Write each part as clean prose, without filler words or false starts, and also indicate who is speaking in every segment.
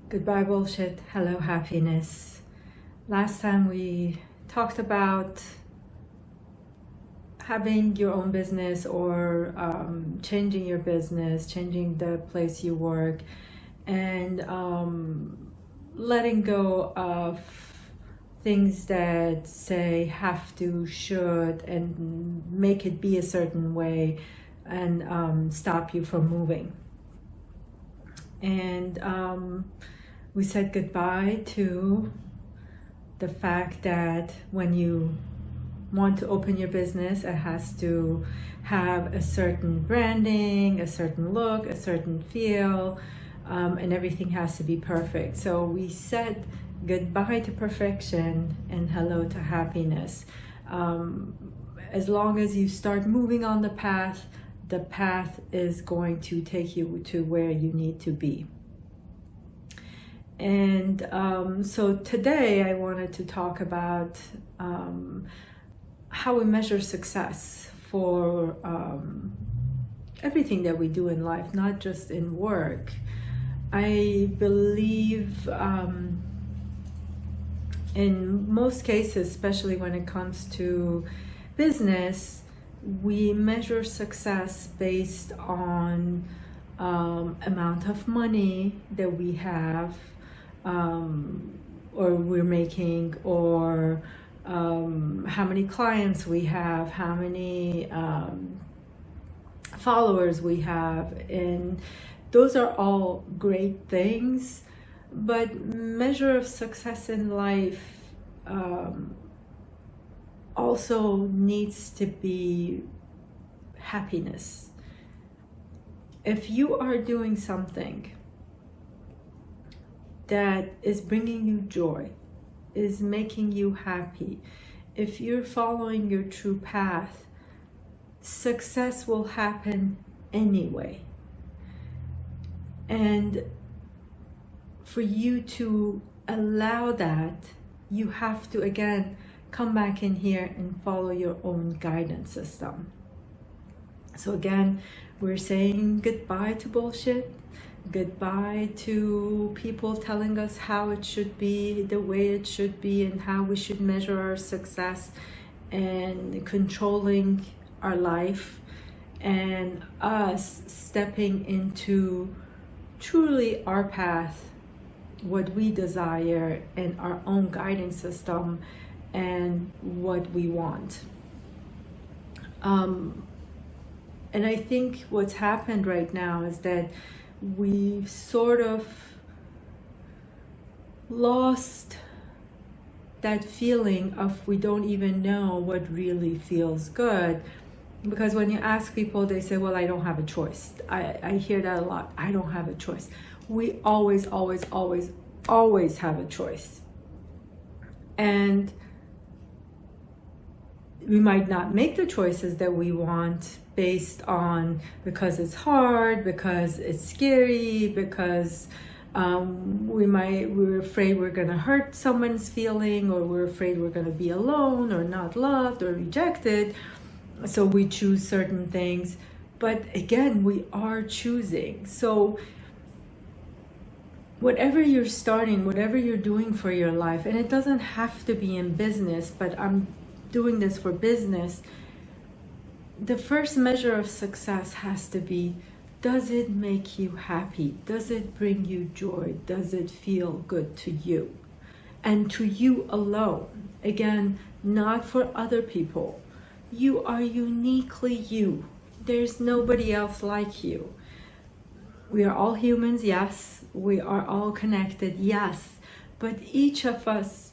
Speaker 1: Goodbye bullshit, hello happiness. Last time we talked about having your own business or changing your business, changing the place you work, and letting go of things that say have to, should, and make it be a certain way and stop you from moving. And we said goodbye to the fact that when you want to open your business, it has to have a certain branding, a certain look, a certain feel, and everything has to be perfect. So we said goodbye to perfection and hello to happiness. As long as you start moving on the path is going to take you to where you need to be. And so today I wanted to talk about how we measure success for everything that we do in life, not just in work. I believe in most cases, especially when it comes to business, we measure success based on amount of money that we have or we're making, or how many clients we have, how many followers we have, and those are all great things, but measure of success in life also needs to be happiness. If you are doing something that is bringing you joy, is making you happy, if you're following your true path, success will happen anyway. And for you to allow that, you have to again come back in here and follow your own guidance system. So again, we're saying goodbye to bullshit, goodbye to people telling us how it should be, the way it should be, and how we should measure our success, and controlling our life, and us stepping into truly our path, what we desire, and our own guiding system, and what we want. And I think what's happened right now is that we've sort of lost that feeling of we don't even know what really feels good. Because when you ask people, they say, well, I don't have a choice. I hear that a lot. I don't have a choice. We always have a choice. And we might not make the choices that we want based on because it's hard, because it's scary, because we're afraid we're going to hurt someone's feeling, or we're afraid we're going to be alone or not loved or rejected. So we choose certain things. But again, we are choosing. So whatever you're starting, whatever you're doing for your life, and it doesn't have to be in business, but I'm doing this for business, the first measure of success has to be, does it make you happy? Does it bring you joy? Does it feel good to you? And to you alone. Again, not for other people. You are uniquely you. There's nobody else like you. We are all humans, yes. We are all connected, yes. But each of us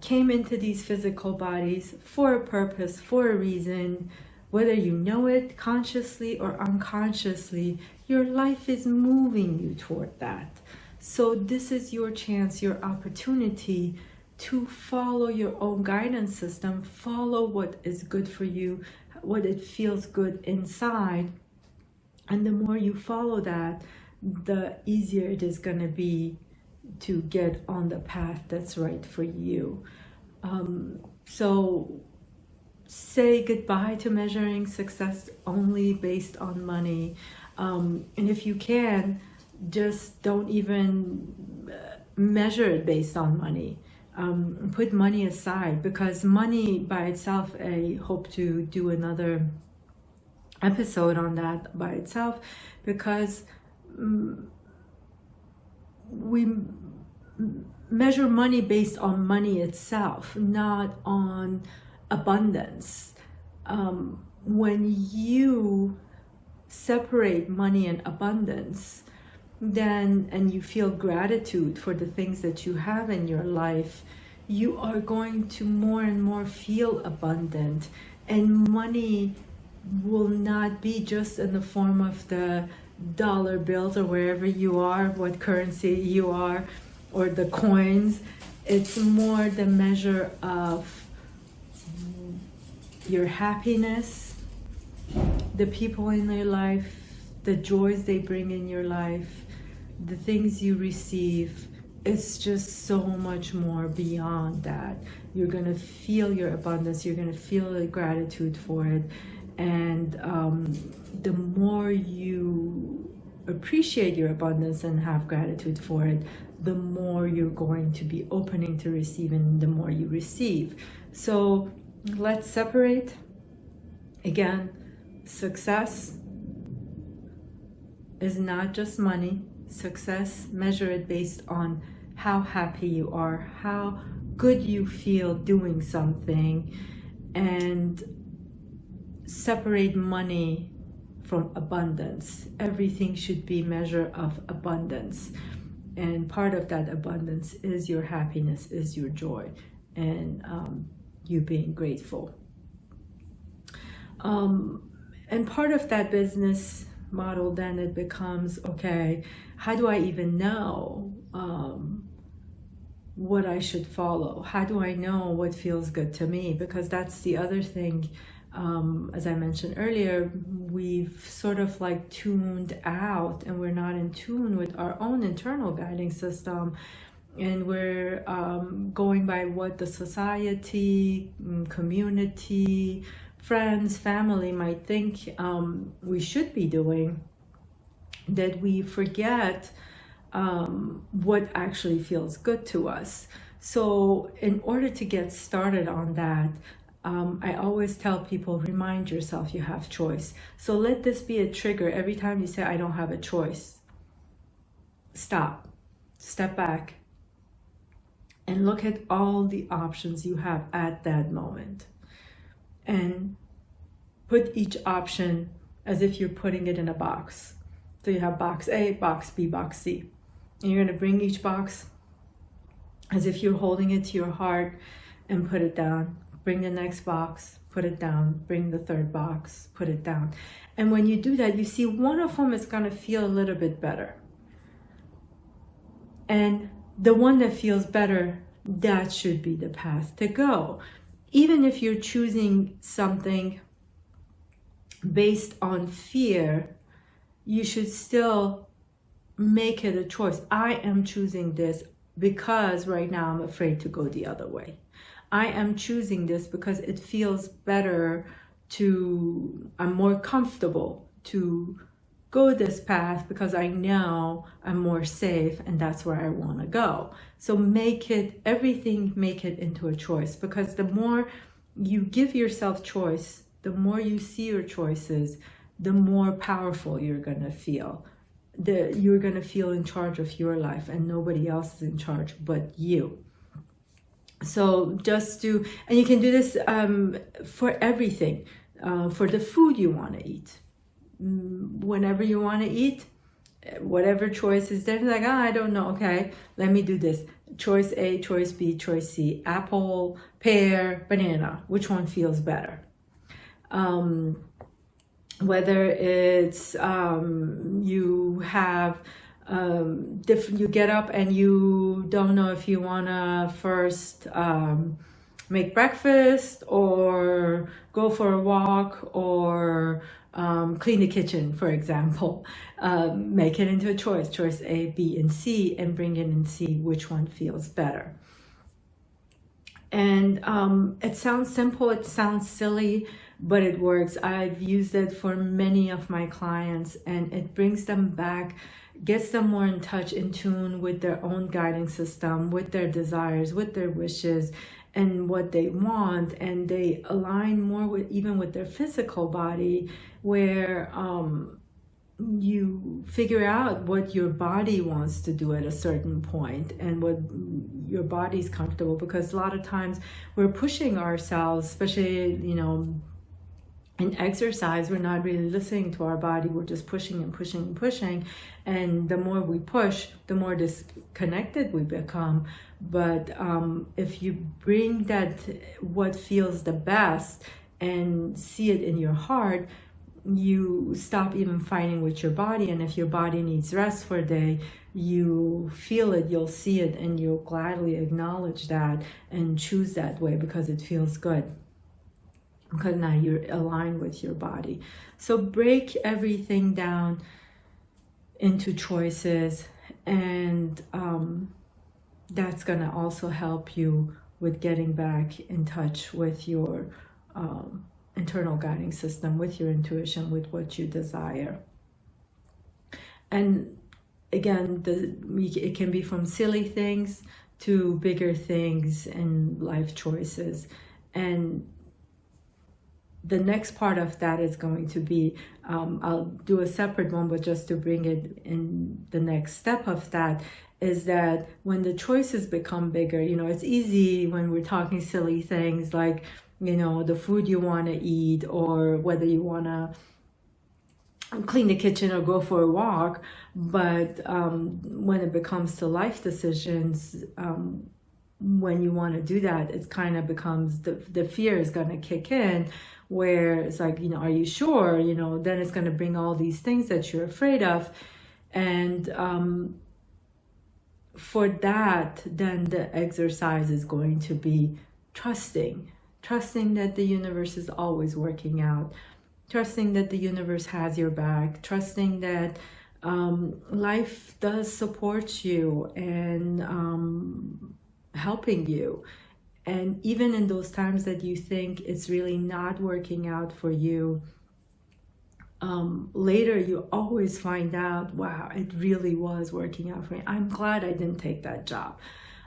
Speaker 1: came into these physical bodies for a purpose, for a reason. Whether you know it consciously or unconsciously, your life is moving you toward that. So this is your chance, your opportunity to follow your own guidance system, follow what is good for you, what it feels good inside. And the more you follow that, the easier it is going to be to get on the path that's right for you. So say goodbye to measuring success only based on money. And if you can, just don't even measure it based on money. Put money aside, because money by itself, I hope to do another episode on that by itself, because we measure money based on money itself, not on abundance. When you separate money and abundance, then, and you feel gratitude for the things that you have in your life, you are going to more and more feel abundant. And money will not be just in the form of the dollar bills or wherever you are, what currency you are, or the coins. It's more the measure of your happiness, the people in your life, the joys they bring in your life, the things you receive. It's just so much more beyond that. You're going to feel your abundance. You're going to feel the gratitude for it. And the more you appreciate your abundance and have gratitude for it, the more you're going to be opening to receive, and the more you receive. So let's separate. Again, success is not just money. Success, measure it based on how happy you are, how good you feel doing something, and separate money from abundance. Everything should be measure of abundance, and part of that abundance is your happiness, is your joy, and you being grateful. And part of that business model, then it becomes, okay, how do I even know what I should follow? How do I know what feels good to me? Because that's the other thing. As I mentioned earlier, we've sort of like tuned out, and we're not in tune with our own internal guiding system, and we're going by what the society, community, friends, family might think we should be doing, that we forget what actually feels good to us. So in order to get started on that, I always tell people, remind yourself you have choice. So let this be a trigger. Every time you say, I don't have a choice, stop, step back, and look at all the options you have at that moment. And put each option as if you're putting it in a box. So you have box A, box B, box C. And you're going to bring each box as if you're holding it to your heart and put it down. Bring the next box, put it down. Bring the third box, put it down. And when you do that, you see one of them is going to feel a little bit better. And the one that feels better, that should be the path to go. Even if you're choosing something based on fear, you should still make it a choice. I am choosing this because right now I'm afraid to go the other way. I am choosing this because it feels better I'm more comfortable to go this path because I know I'm more safe and that's where I want to go. So make it into a choice, because the more you give yourself choice, the more you see your choices, the more powerful you're going to feel. You're going to feel in charge of your life, and nobody else is in charge but you. So and you can do this for everything, for the food you want to eat. Whenever you want to eat, whatever choice is there, like, I don't know, okay, let me do this. Choice A, choice B, choice C, apple, pear, banana, which one feels better? Whether it's you have you get up and you don't know if you want to first make breakfast or go for a walk or clean the kitchen, for example. Make it into a choice A, B, and C, and bring it and see which one feels better. And it sounds simple, it sounds silly, but it works. I've used it for many of my clients, and it brings them back, gets them more in touch, in tune with their own guiding system, with their desires, with their wishes, and what they want, and they align more with even with their physical body, where you figure out what your body wants to do at a certain point and what your body's comfortable, because a lot of times we're pushing ourselves, especially, you know, in exercise, we're not really listening to our body. We're just pushing and pushing and pushing, and the more we push, the more disconnected we become. But if you bring that, what feels the best, and see it in your heart, you stop even fighting with your body. And if your body needs rest for a day, you feel it, you'll see it, and you'll gladly acknowledge that and choose that way because it feels good, because now you're aligned with your body. So break everything down into choices, and that's going to also help you with getting back in touch with your internal guiding system, with your intuition, with what you desire. And again, it can be from silly things to bigger things and life choices. And the next part of that is going to be, I'll do a separate one, but just to bring it in, the next step of that is that when the choices become bigger, you know, it's easy when we're talking silly things like, you know, the food you want to eat, or whether you want to clean the kitchen or go for a walk. But when it becomes to life decisions, when you want to do that, it kind of becomes, the fear is going to kick in, where it's like, you know, are you sure? You know, then it's going to bring all these things that you're afraid of. And for that, then the exercise is going to be trusting that the universe is always working out, trusting that the universe has your back, trusting that life does support you and helping you. And even in those times that you think it's really not working out for you, later you always find out, wow, it really was working out for me. I'm glad I didn't take that job.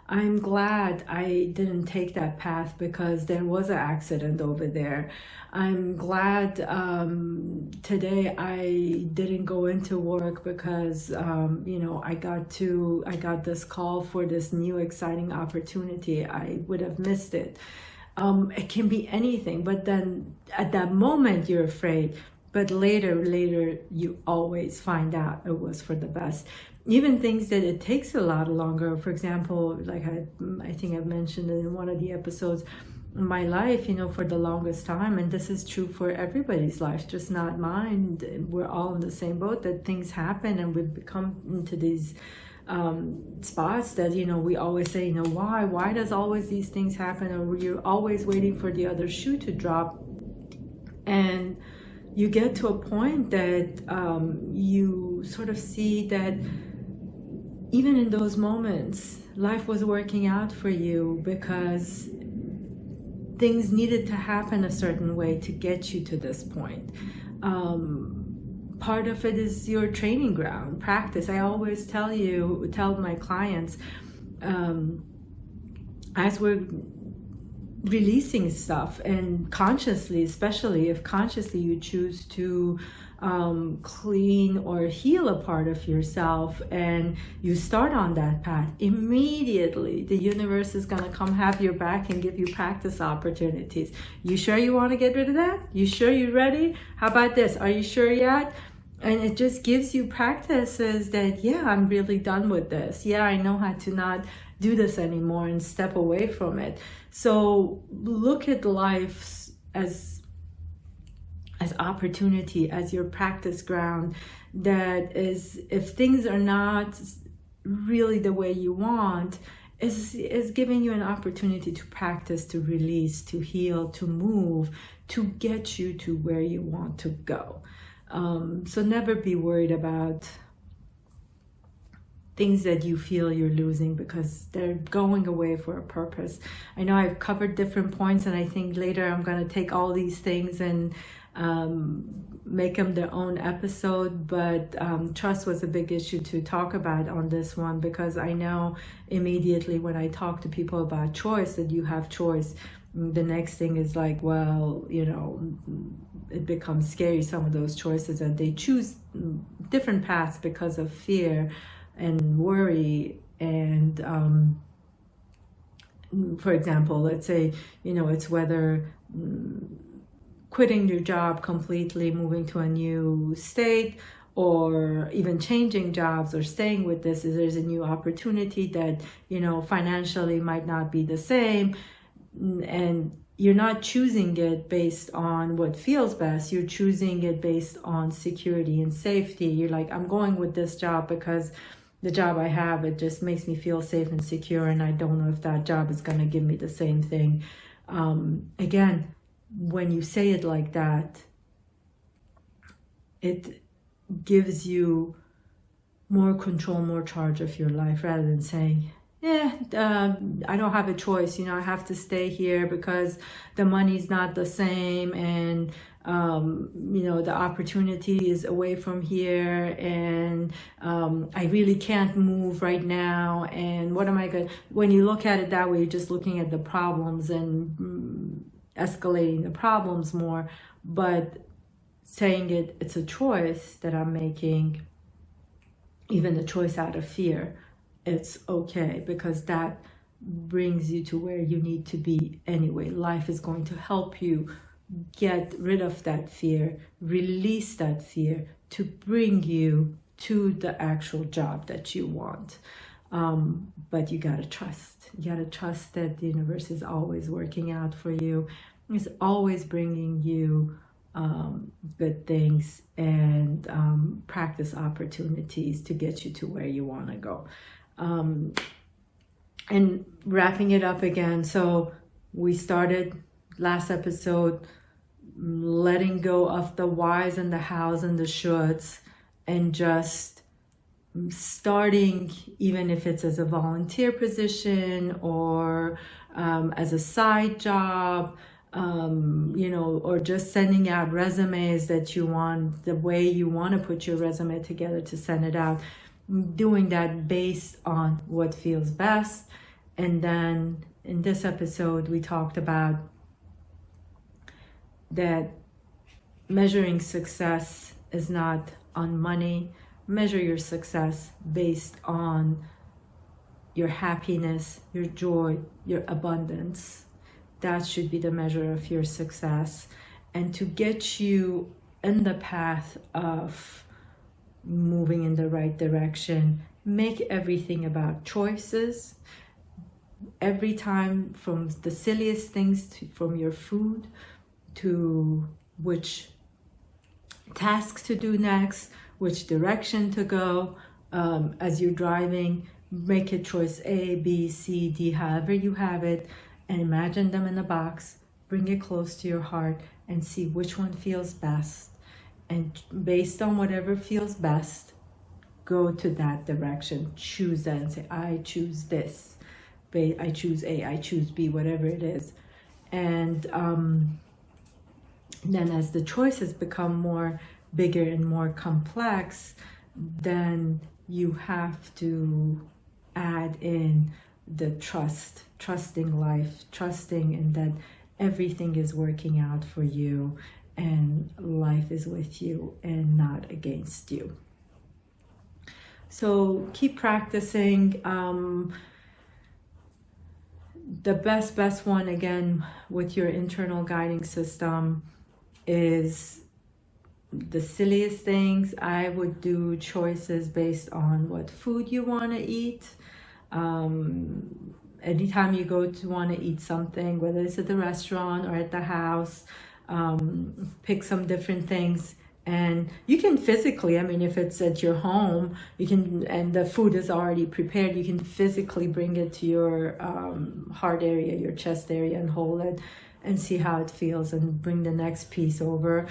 Speaker 1: I'm glad I didn't take that path because there was an accident over there. I'm glad today I didn't go into work because you know, I got this call for this new exciting opportunity. I would have missed it. It can be anything, but then at that moment you're afraid. But later you always find out it was for the best. Even things that it takes a lot longer. For example, like I think I've mentioned in one of the episodes, my life, you know, for the longest time, and this is true for everybody's life, just not mine. We're all in the same boat, that things happen and we become into these spots that, you know, we always say, you know, why does always these things happen? Or you're always waiting for the other shoe to drop. And you get to a point that you sort of see that even in those moments, life was working out for you because things needed to happen a certain way to get you to this point. Part of it is your training ground, practice. I always tell my clients, as we're releasing stuff, and consciously, especially if consciously you choose to clean or heal a part of yourself and you start on that path, immediately the universe is going to come have your back and give you practice opportunities. You sure you want to get rid of that? You sure you're ready? How about this? Are you sure yet? And it just gives you practices that, yeah, I'm really done with this. Yeah, I know how to not do this anymore and step away from it. So look at life as opportunity, as your practice ground. That is, if things are not really the way you want, is giving you an opportunity to practice, to release, to heal, to move, to get you to where you want to go. So never be worried about things that you feel you're losing because they're going away for a purpose. I know I've covered different points, and I think later I'm going to take all these things and make them their own episode, but trust was a big issue to talk about on this one, because I know immediately when I talk to people about choice, that you have choice, the next thing is like, well, you know, it becomes scary, some of those choices, and they choose different paths because of fear and worry. And for example, let's say, you know, it's whether quitting your job completely, moving to a new state, or even changing jobs, or staying with this, is there's a new opportunity that, you know, financially might not be the same, and you're not choosing it based on what feels best. You're choosing it based on security and safety. You're like, I'm going with this job because the job I have, it just makes me feel safe and secure, and I don't know if that job is going to give me the same thing. Again, when you say it like that, it gives you more control, more charge of your life, rather than saying, I don't have a choice, you know, I have to stay here because the money's not the same, and you know, the opportunity is away from here, and I really can't move right now, and what am I going to... When you look at it that way, you're just looking at the problems and escalating the problems more. But saying it's a choice that I'm making, even a choice out of fear, it's okay, because that brings you to where you need to be anyway. Life is going to help you get rid of that fear, release that fear, to bring you to the actual job that you want. But you gotta trust. You gotta trust that the universe is always working out for you. It's always bringing you good things and practice opportunities to get you to where you want to go. And wrapping it up again, so we started last episode letting go of the whys and the hows and the shoulds, and just starting, even if it's as a volunteer position or as a side job, you know, or just sending out resumes that you want, the way you want to put your resume together to send it out, doing that based on what feels best. And then in this episode, we talked about that measuring success is not on money. Measure your success based on your happiness, your joy, your abundance. That should be the measure of your success. And to get you in the path of moving in the right direction, make everything about choices. Every time, from the silliest things from your food to which tasks to do next, which direction to go, as you're driving, make it choice A, B, C, D, however you have it, and imagine them in a box, bring it close to your heart, and see which one feels best. And based on whatever feels best, go to that direction, choose that, and say, I choose this, I choose A, I choose B, whatever it is. And then as the choices become more bigger and more complex, then you have to add in the trusting life, trusting in that everything is working out for you, and life is with you and not against you. So keep practicing. The best one, again, with your internal guiding system, is the silliest things. I would do choices based on what food you want to eat. Anytime you go to want to eat something, whether it's at the restaurant or at the house, pick some different things. And you can physically, I mean, if it's at your home, you can, and the food is already prepared, you can physically bring it to your heart area, your chest area, and hold it and see how it feels, and bring the next piece over.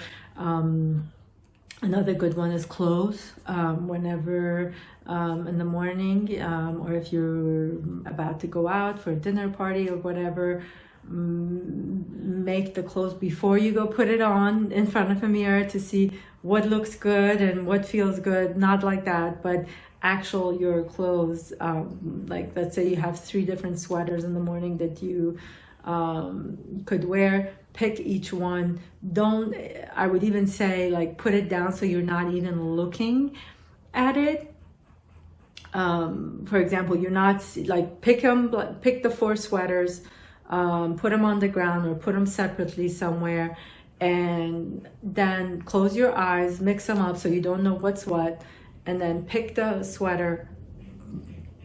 Speaker 1: Another good one is clothes. Whenever in the morning, or if you're about to go out for a dinner party or whatever, make the clothes before you go put it on in front of a mirror to see what looks good and what feels good. Not like that, but actual your clothes. Like let's say you have 3 different sweaters in the morning that you could wear. Pick each one. Don't, I would even say, like, put it down so you're not even looking at it. For example, you're not like, pick the 4 sweaters, put them on the ground or put them separately somewhere, and then close your eyes, mix them up so you don't know what's what, and then pick the sweater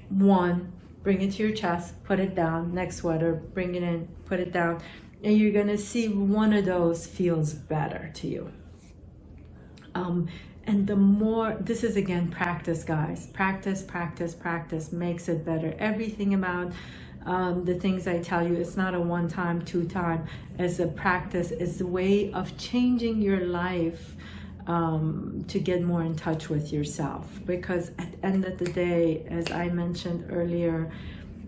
Speaker 1: one, bring it to your chest, put it down. Next sweater, bring it in, put it down. And you're gonna see one of those feels better to you. And the more, this is again practice, guys. Practice, practice, practice makes it better. Everything about the things I tell you, it's not a 1-time, 2-time. As a practice, it's a way of changing your life to get more in touch with yourself. Because at the end of the day, as I mentioned earlier,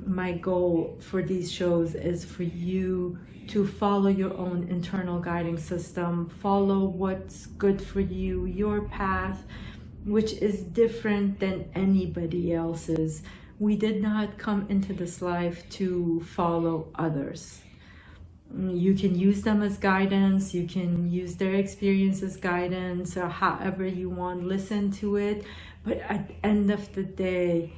Speaker 1: my goal for these shows is for you to follow your own internal guiding system, follow what's good for you, your path, which is different than anybody else's. We did not come into this life to follow others. You can use them as guidance, you can use their experience as guidance, or however you want, listen to it, but at the end of the day,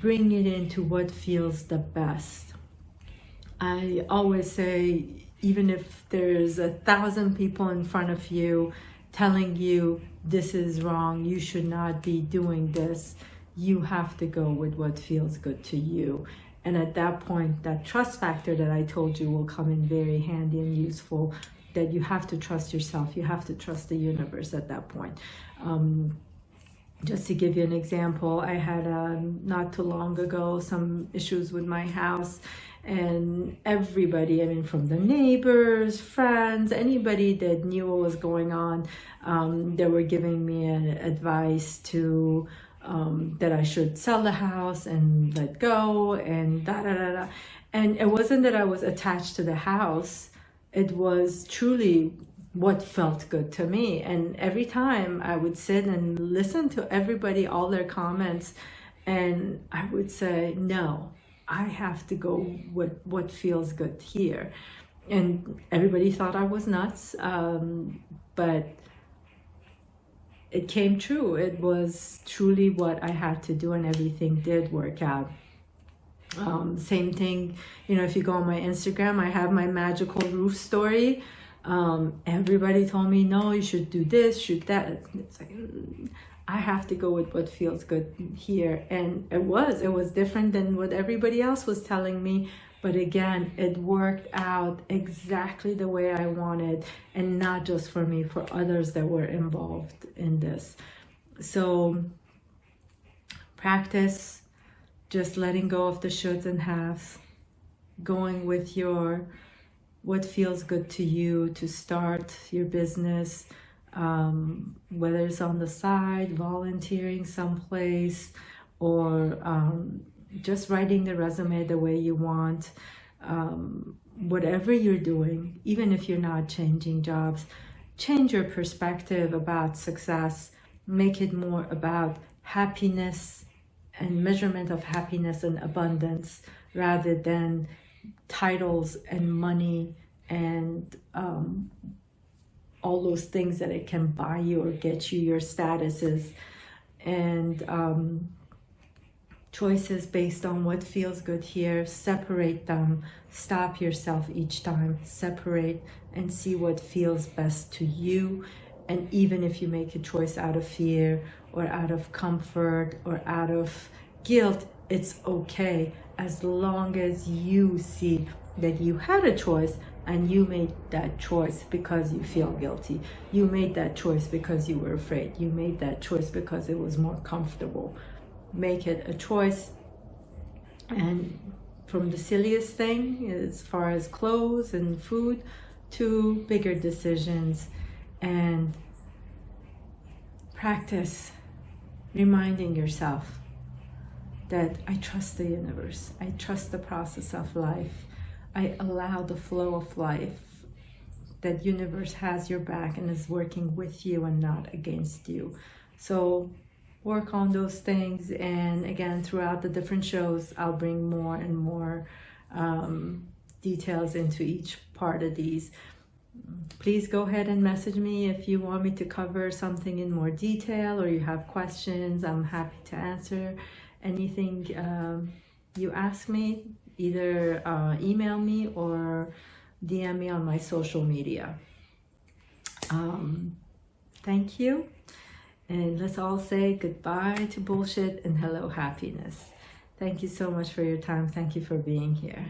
Speaker 1: bring it into what feels the best. I always say, even if there's 1,000 people in front of you telling you this is wrong, you should not be doing this, you have to go with what feels good to you. And at that point, that trust factor that I told you will come in very handy and useful, that you have to trust yourself, you have to trust the universe at that point. Just to give you an example, I had not too long ago some issues with my house, and everybody, I mean, from the neighbors, friends, anybody that knew what was going on, they were giving me advice to that I should sell the house and let go and da da da da. And it wasn't that I was attached to the house, it was truly what felt good to me. And every time I would sit and listen to everybody, all their comments, and I would say, no, I have to go with what feels good here. And everybody thought I was nuts, but it came true. It was truly what I had to do, and everything did work out. Same thing, you know, if you go on my Instagram, I have my magical roof story. Everybody told me, no, you should do this, should that. It's like, I have to go with what feels good here. And it was different than what everybody else was telling me. But again, it worked out exactly the way I wanted, and not just for me, for others that were involved in this. So practice just letting go of the shoulds and haves, going with your what feels good to you to start your business, whether it's on the side, volunteering someplace, or just writing the resume the way you want. Whatever you're doing, even if you're not changing jobs, change your perspective about success. Make it more about happiness and measurement of happiness and abundance, rather than titles and money and all those things that it can buy you or get you, your statuses. And choices based on what feels good here. Separate them. Stop yourself each time. Separate and see what feels best to you. And even if you make a choice out of fear or out of comfort or out of guilt, it's okay, as long as you see that you had a choice and you made that choice because you feel guilty. You made that choice because you were afraid. You made that choice because it was more comfortable. Make it a choice. And from the silliest thing, as far as clothes and food, to bigger decisions. And practice reminding yourself that I trust the universe, I trust the process of life, I allow the flow of life, that universe has your back and is working with you and not against you. So work on those things, and again, throughout the different shows, I'll bring more and more details into each part of these. Please go ahead and message me if you want me to cover something in more detail or you have questions. I'm happy to answer anything you ask me. Either email me or DM me on my social media. Thank you. And let's all say goodbye to bullshit and hello happiness. Thank you so much for your time. Thank you for being here.